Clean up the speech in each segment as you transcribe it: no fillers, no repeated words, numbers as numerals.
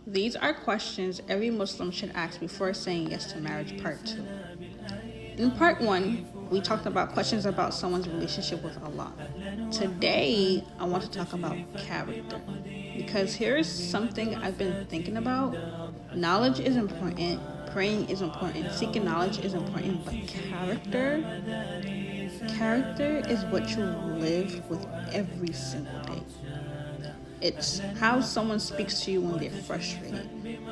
These are questions every Muslim should ask before saying yes to marriage, part 2. In part 1, we talked about questions about someone's relationship with Allah. Today, I want to talk about character. Because here's something I've been thinking about. Knowledge is important, praying is important, seeking knowledge is important, but character is what you live with every single day. It's how someone speaks to you when they're frustrated.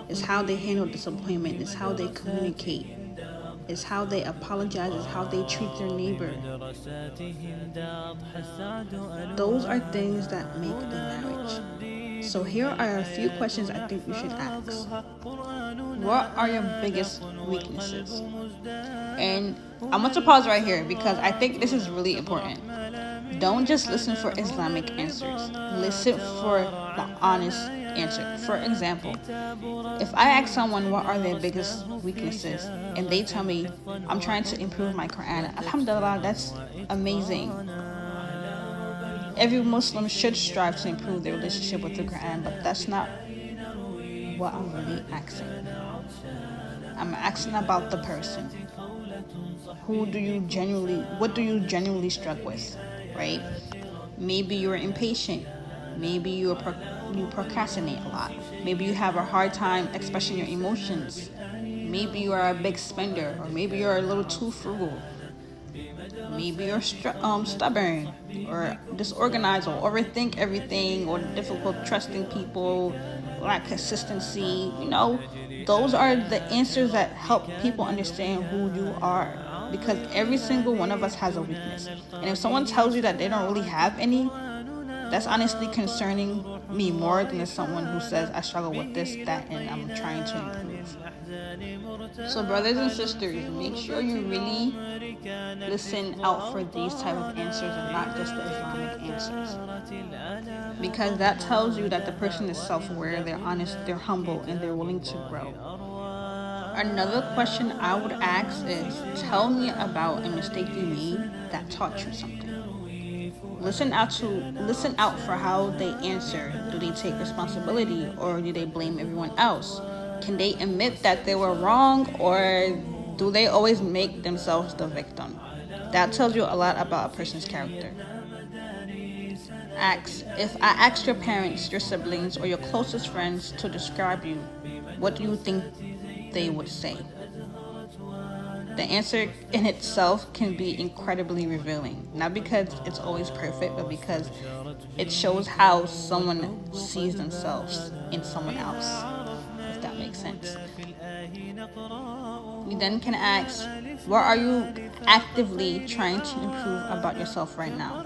It's how they handle disappointment. It's how they communicate. It's how they apologize. It's how they treat their neighbor. Those are things that make a marriage. So here are a few questions I think you should ask. What are your biggest weaknesses? And I'm going to pause right here because I think this is really important. Don't just listen for Islamic answers. Listen for the honest answer. For example, if I ask someone what are their biggest weaknesses and they tell me I'm trying to improve my Quran, alhamdulillah, that's amazing. Every Muslim should strive to improve their relationship with the Quran, but that's not what I'm really asking. I'm asking about the person. What do you genuinely struggle with, right? Maybe you're impatient. Maybe you procrastinate a lot. Maybe you have a hard time expressing your emotions. Maybe you are a big spender, or maybe you're a little too frugal. Maybe you're stubborn or disorganized or overthink everything or difficult trusting people, lack consistency. Those are the answers that help people understand who you are. Because every single one of us has a weakness. And if someone tells you that they don't really have any, that's honestly concerning me more than someone who says I struggle with this, that, and I'm trying to improve. So brothers and sisters, make sure you really listen out for these type of answers and not just the Islamic answers. Because that tells you that the person is self-aware, they're honest, they're humble, and they're willing to grow. Another question I would ask is, tell me about a mistake you made that taught you something. Listen out for how they answer. Do they take responsibility or do they blame everyone else? Can they admit that they were wrong or do they always make themselves the victim? That tells you a lot about a person's character. If I ask your parents, your siblings, or your closest friends to describe you, what do you think they would say? The answer in itself can be incredibly revealing. Not because it's always perfect, but because it shows how someone sees themselves in someone else, if that makes sense. You then can ask, what are you actively trying to improve about yourself right now?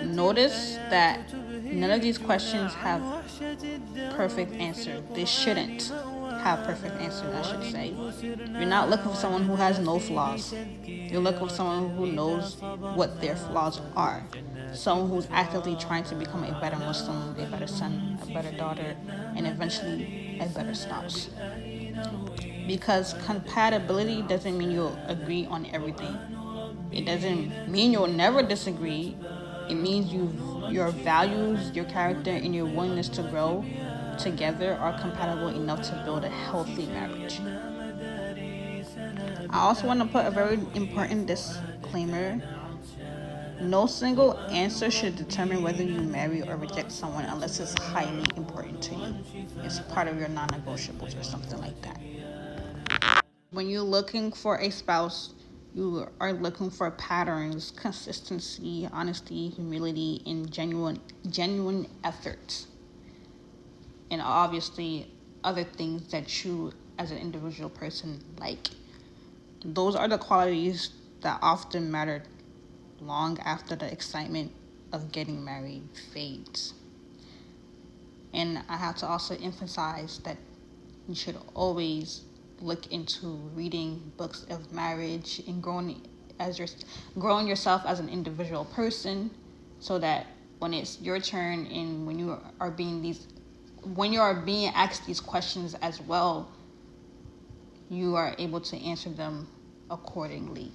Notice that none of these questions have perfect answer. They shouldn't have perfect answers, I should say. You're not looking for someone who has no flaws. You're looking for someone who knows what their flaws are. Someone who's actively trying to become a better Muslim, a better son, a better daughter, and eventually a better spouse. Because compatibility doesn't mean you'll agree on everything. It doesn't mean you'll never disagree. It means your values, your character, and your willingness to grow together are compatible enough to build a healthy marriage. I also want to put a very important disclaimer. No single answer should determine whether you marry or reject someone unless it's highly important to you. It's part of your non-negotiables or something like that. When you're looking for a spouse, you are looking for patterns, consistency, honesty, humility, and genuine effort. And obviously other things that you as an individual person like. Those are the qualities that often matter long after the excitement of getting married fades. And I have to also emphasize that you should always look into reading books of marriage and growing yourself as an individual person, so that when it's your turn and when you are being asked these questions as well, you are able to answer them accordingly.